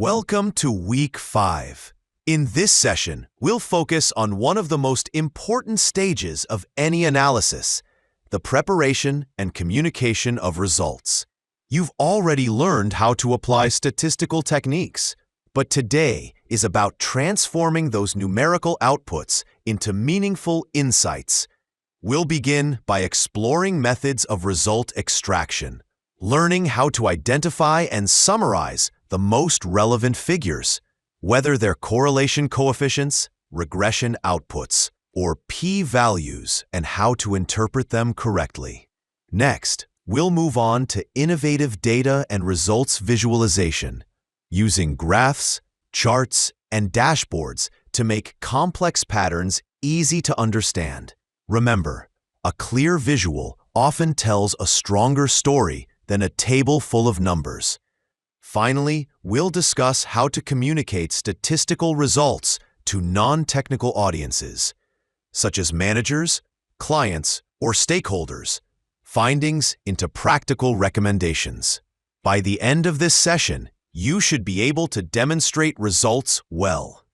Welcome to Week 5. In this session, we'll focus on one of the most important stages of any analysis, the preparation and communication of results. You've already learned how to apply statistical techniques, but today is about transforming those numerical outputs into meaningful insights. We'll begin by exploring methods of result extraction, learning how to identify and summarize the most relevant figures, whether they're correlation coefficients, regression outputs, or p-values, and how to interpret them correctly. Next, we'll move on to innovative data and results visualization, using graphs, charts, and dashboards to make complex patterns easy to understand. Remember, a clear visual often tells a stronger story than a table full of numbers. Finally, we'll discuss how to communicate statistical results to non-technical audiences, such as managers, clients, or stakeholders, findings into practical recommendations. By the end of this session, you should be able to demonstrate results well.